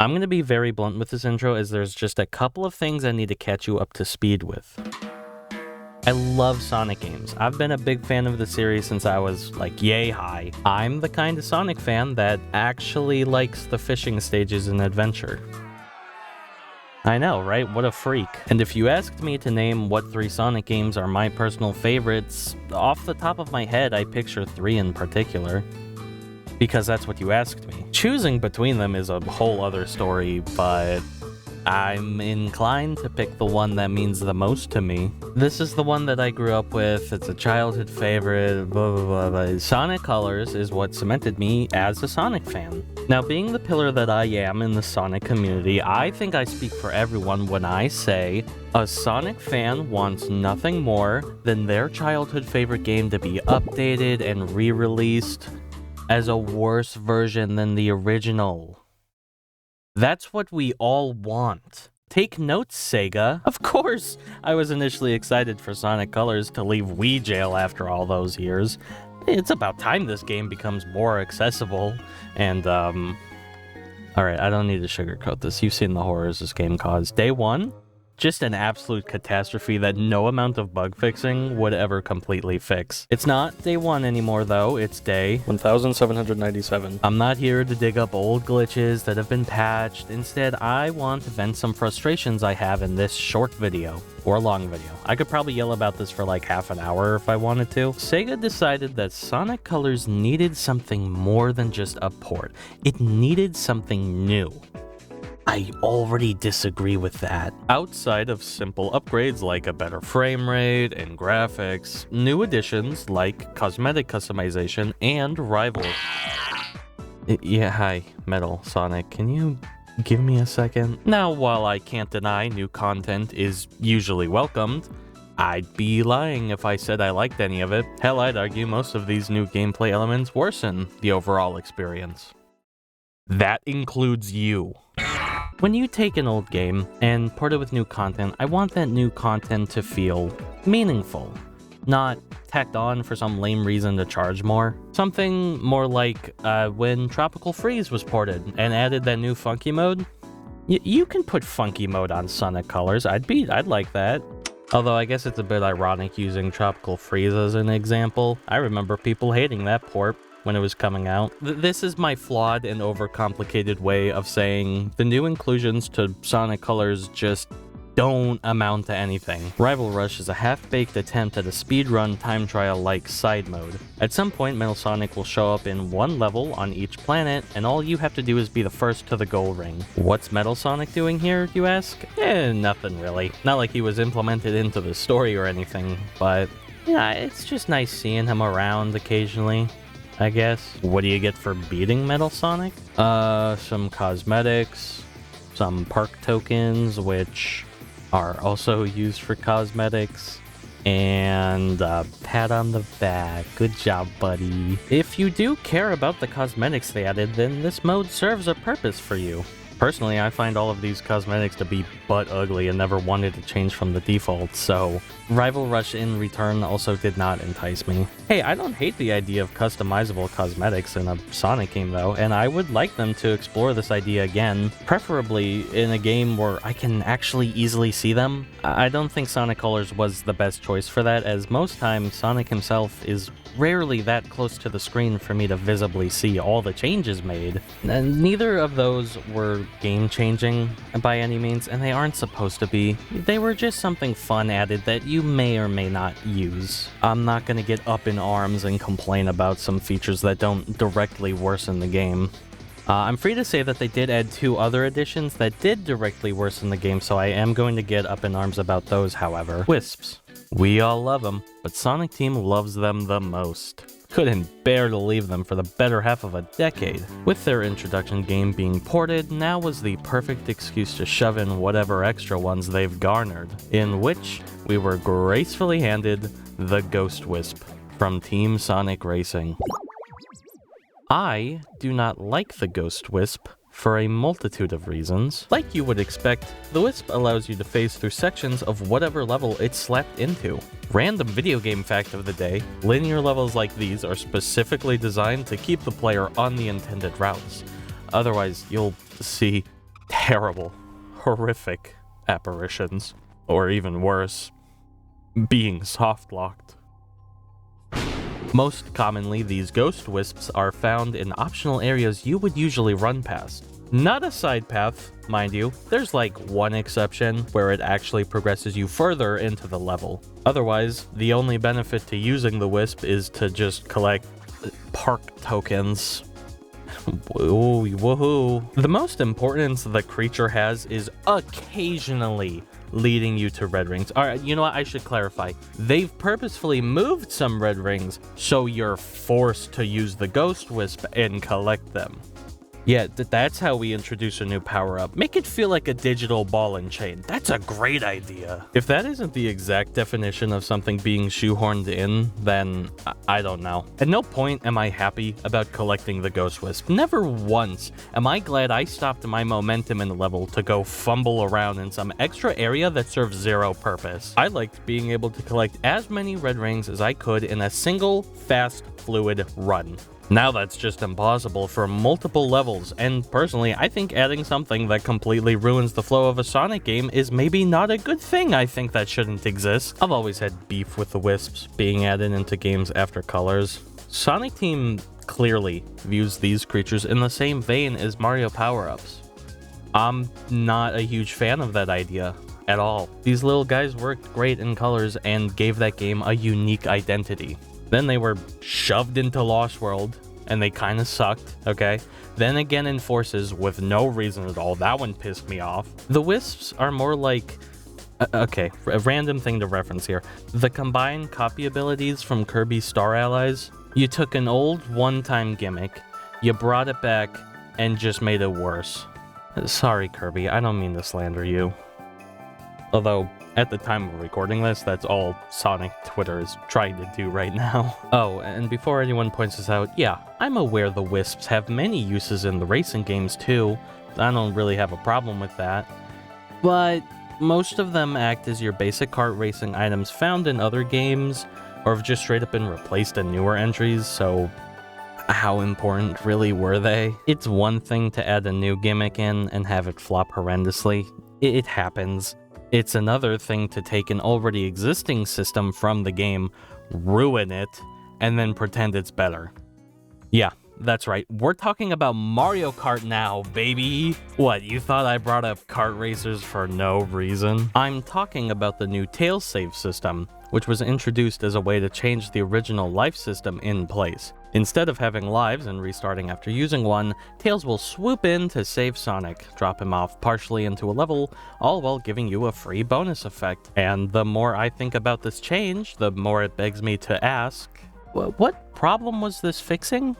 I'm going to be very blunt with this intro as there's just a couple of things I need to catch you up to speed with. I love Sonic games. I've been a big fan of the series since I was like yay high. I'm the kind of Sonic fan that actually likes the fishing stages in Adventure. I know, right? What a freak. And if you asked me to name what 3 Sonic games are my personal favorites, off the top of my head I picture 3 in particular. Because that's what you asked me. Choosing between them is a whole other story, but I'm inclined to pick the one that means the most to me. This is the one that I grew up with, it's a childhood favorite, blah blah blah blah. Sonic Colors is what cemented me as a Sonic fan. Now, being the pillar that I am in the Sonic community, I think I speak for everyone when I say a Sonic fan wants nothing more than their childhood favorite game to be updated and re-released as a worse version than the original. That's what we all want. Take notes, SEGA. Of course, I was initially excited for Sonic Colors to leave Wii jail after all those years. It's about time this game becomes more accessible, and, alright, I don't need to sugarcoat this. You've seen the horrors this game caused. Day 1? Just an absolute catastrophe that no amount of bug fixing would ever completely fix. It's not day 1 anymore though, it's day 1797. I'm not here to dig up old glitches that have been patched. Instead, I want to vent some frustrations I have in this short video. Or long video. I could probably yell about this for like half an hour if I wanted to. SEGA decided that Sonic Colors needed something more than just a port. It needed something new. I already disagree with that. Outside of simple upgrades like a better frame rate and graphics, new additions like cosmetic customization and rivals. Yeah, hi, Metal Sonic, can you give me a second? Now, while I can't deny new content is usually welcomed, I'd be lying if I said I liked any of it. Hell, I'd argue most of these new gameplay elements worsen the overall experience. That includes you. When you take an old game and port it with new content, I want that new content to feel meaningful, not tacked on for some lame reason to charge more. Something more like when Tropical Freeze was ported and added that new funky mode. You can put funky mode on Sonic Colors. I'd like that. Although I guess it's a bit ironic using Tropical Freeze as an example. I remember people hating that port when it was coming out. This is my flawed and overcomplicated way of saying the new inclusions to Sonic Colors just don't amount to anything. Rival Rush is a half-baked attempt at a speedrun time trial-like side mode. At some point, Metal Sonic will show up in one level on each planet, and all you have to do is be the first to the goal ring. What's Metal Sonic doing here, you ask? Nothing really. Not like he was implemented into the story or anything, but yeah, it's just nice seeing him around occasionally, I guess. What do you get for beating Metal Sonic? Some cosmetics, some perk tokens, which are also used for cosmetics, and a pat on the back. Good job, buddy. If you do care about the cosmetics they added, then this mode serves a purpose for you. Personally, I find all of these cosmetics to be butt ugly and never wanted to change from the default, so Rival Rush in return also did not entice me. Hey, I don't hate the idea of customizable cosmetics in a Sonic game though, and I would like them to explore this idea again, preferably in a game where I can actually easily see them. I don't think Sonic Colors was the best choice for that, as most times Sonic himself is rarely that close to the screen for me to visibly see all the changes made. And neither of those were game-changing by any means, and they aren't supposed to be. They were just something fun added that you may or may not use. I'm not gonna get up in arms and complain about some features that don't directly worsen the game. I'm free to say that they did add 2 other additions that did directly worsen the game, so I am going to get up in arms about those, however. Wisps. We all love them, but Sonic Team loves them the most. Couldn't bear to leave them for the better half of a decade. With their introduction game being ported, now was the perfect excuse to shove in whatever extra ones they've garnered, in which we were gracefully handed the Ghost Wisp from Team Sonic Racing. I do not like the Ghost Wisp for a multitude of reasons. Like you would expect, the Wisp allows you to phase through sections of whatever level it's slapped into. Random video game fact of the day, linear levels like these are specifically designed to keep the player on the intended routes. Otherwise, you'll see terrible, horrific apparitions, or even worse, being soft-locked. Most commonly, these Ghost Wisps are found in optional areas you would usually run past. Not a side path, mind you. There's like one exception where it actually progresses you further into the level. Otherwise, the only benefit to using the Wisp is to just collect park tokens. Woohoo. The most importance the creature has is occasionally leading you to red rings. Alright, you know what? I should clarify. They've purposefully moved some red rings so you're forced to use the Ghost Wisp and collect them. Yeah, that's how we introduce a new power-up. Make it feel like a digital ball and chain. That's a great idea. If that isn't the exact definition of something being shoehorned in, then I don't know. At no point am I happy about collecting the Ghost Wisp. Never once am I glad I stopped my momentum in the level to go fumble around in some extra area that serves zero purpose. I liked being able to collect as many red rings as I could in a single, fast, fluid run. Now that's just impossible for multiple levels, and personally, I think adding something that completely ruins the flow of a Sonic game is maybe not a good thing. I think that shouldn't exist. I've always had beef with the Wisps being added into games after Colors. Sonic Team clearly views these creatures in the same vein as Mario power-ups. I'm not a huge fan of that idea at all. These little guys worked great in Colors and gave that game a unique identity. Then they were shoved into Lost World, and they kind of sucked, okay? Then again in Forces with no reason at all. That one pissed me off. The Wisps are more like... okay, a random thing to reference here. The combined copy abilities from Kirby's Star Allies. You took an old one-time gimmick, you brought it back, and just made it worse. Sorry, Kirby, I don't mean to slander you. Although, at the time of recording this, that's all Sonic Twitter is trying to do right now. Oh, and before anyone points this out, yeah, I'm aware the Wisps have many uses in the racing games too. I don't really have a problem with that. But most of them act as your basic kart racing items found in other games, or have just straight up been replaced in newer entries, so how important really were they? It's one thing to add a new gimmick in and have it flop horrendously. It happens. It's another thing to take an already existing system from the game, ruin it, and then pretend it's better. Yeah, that's right. We're talking about Mario Kart now, baby! What, you thought I brought up kart racers for no reason? I'm talking about the new Tails save system, which was introduced as a way to change the original life system in place. Instead of having lives and restarting after using one, Tails will swoop in to save Sonic, drop him off partially into a level, all while giving you a free bonus effect. And the more I think about this change, the more it begs me to ask, what problem was this fixing?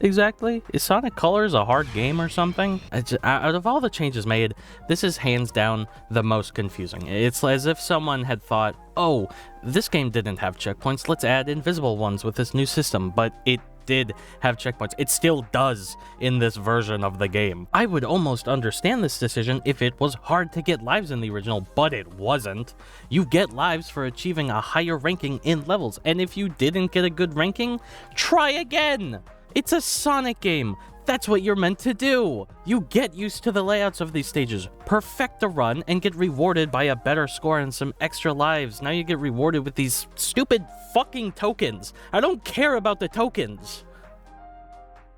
Exactly? Is Sonic Colors a hard game or something? Out of all the changes made, this is hands down the most confusing. It's as if someone had thought, oh, this game didn't have checkpoints, let's add invisible ones with this new system, but it did have checkpoints. It still does in this version of the game. I would almost understand this decision if it was hard to get lives in the original, but it wasn't. You get lives for achieving a higher ranking in levels, and if you didn't get a good ranking, try again! It's a Sonic game. That's what you're meant to do. You get used to the layouts of these stages, perfect a run, and get rewarded by a better score and some extra lives. Now you get rewarded with these stupid fucking tokens. I don't care about the tokens.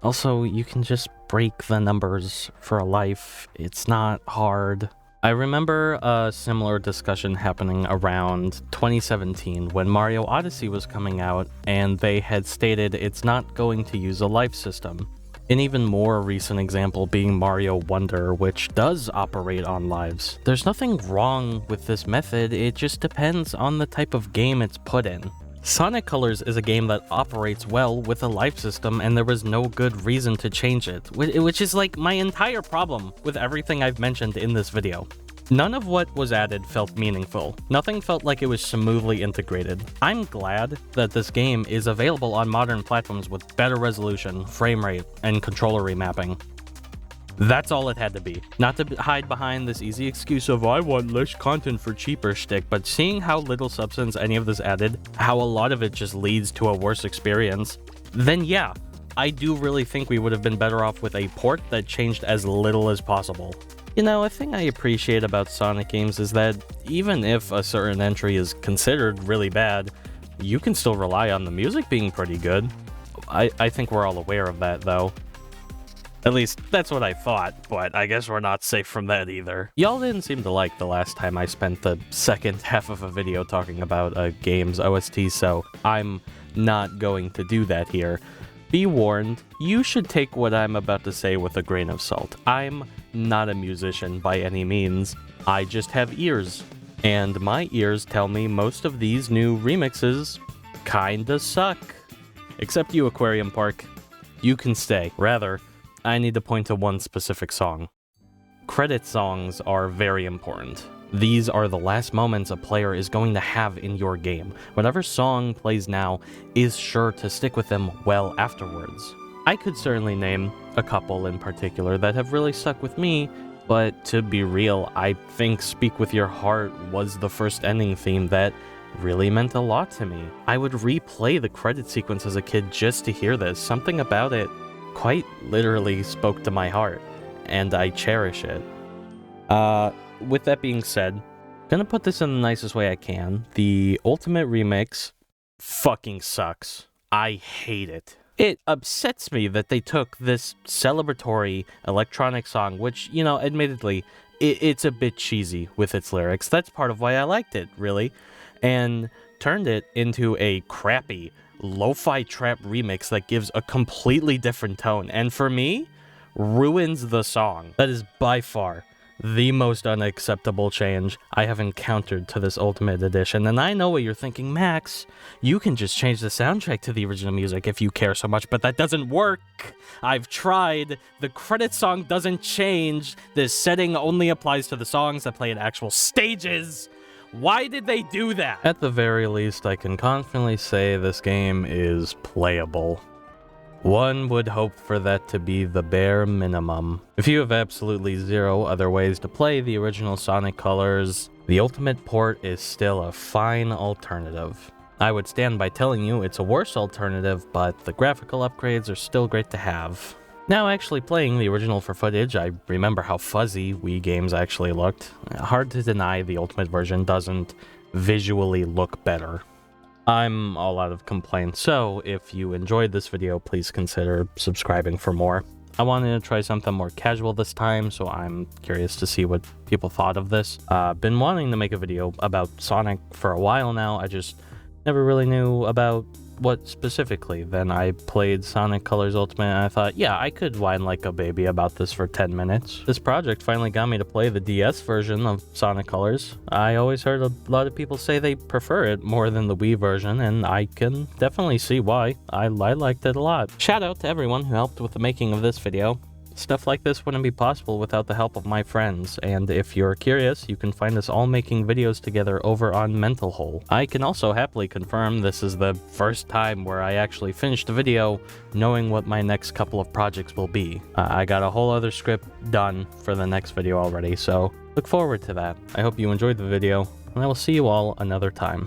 Also, you can just break the numbers for a life. It's not hard. I remember a similar discussion happening around 2017 when Mario Odyssey was coming out, and they had stated it's not going to use a life system. An even more recent example being Mario Wonder, which does operate on lives. There's nothing wrong with this method, it just depends on the type of game it's put in. Sonic Colors is a game that operates well with a life system, and there was no good reason to change it, which is like my entire problem with everything I've mentioned in this video. None of what was added felt meaningful. Nothing felt like it was smoothly integrated. I'm glad that this game is available on modern platforms with better resolution, frame rate, and controller remapping. That's all it had to be. Not to hide behind this easy excuse of I want less content for cheaper shtick, but seeing how little substance any of this added, how a lot of it just leads to a worse experience, then yeah, I do really think we would have been better off with a port that changed as little as possible. You know, a thing I appreciate about Sonic games is that even if a certain entry is considered really bad, you can still rely on the music being pretty good. I think we're all aware of that, though. At least, that's what I thought, but I guess we're not safe from that either. Y'all didn't seem to like the last time I spent the second half of a video talking about a game's OST, so I'm not going to do that here. Be warned, you should take what I'm about to say with a grain of salt. I'm not a musician by any means. I just have ears. And my ears tell me most of these new remixes kinda suck. Except you, Aquarium Park. You can stay. Rather, I need to point to one specific song. Credit songs are very important. These are the last moments a player is going to have in your game. Whatever song plays now is sure to stick with them well afterwards. I could certainly name a couple in particular that have really stuck with me, but to be real, I think Speak With Your Heart was the first ending theme that really meant a lot to me. I would replay the credit sequence as a kid just to hear this. Something about it quite literally spoke to my heart, and I cherish it. With that being said, gonna put this in the nicest way I can. The Ultimate Remix fucking sucks. I hate it. It upsets me that they took this celebratory electronic song, which, you know, admittedly, it's a bit cheesy with its lyrics. That's part of why I liked it, really, and turned it into a crappy lo-fi trap remix that gives a completely different tone, and for me, ruins the song. That is by far the most unacceptable change I have encountered to this Ultimate Edition. And I know what you're thinking, Max, you can just change the soundtrack to the original music if you care so much, but that doesn't work. I've tried. The credit song doesn't change. This setting only applies to the songs that play at actual stages. Why did they do that? At the very least, I can confidently say this game is playable. One would hope for that to be the bare minimum. If you have absolutely zero other ways to play the original Sonic Colors, the Ultimate port is still a fine alternative. I would stand by telling you it's a worse alternative, but the graphical upgrades are still great to have. Now actually playing the original for footage, I remember how fuzzy Wii games actually looked. Hard to deny the Ultimate version doesn't visually look better. I'm all out of complaints, so if you enjoyed this video, please consider subscribing for more. I wanted to try something more casual this time, so I'm curious to see what people thought of this. Been wanting to make a video about Sonic for a while now, I just never really knew about what specifically. Then I played Sonic Colors Ultimate and I thought, yeah, I could whine like a baby about this for 10 minutes. This project finally got me to play the DS version of Sonic Colors. I always heard a lot of people say they prefer it more than the Wii version, and I can definitely see why. I liked it a lot. Shout out to everyone who helped with the making of this video. Stuff like this wouldn't be possible without the help of my friends, and if you're curious, you can find us all making videos together over on Mental Hole. I can also happily confirm this is the first time where I actually finished a video knowing what my next couple of projects will be. I got a whole other script done for the next video already, so look forward to that. I hope you enjoyed the video, and I will see you all another time.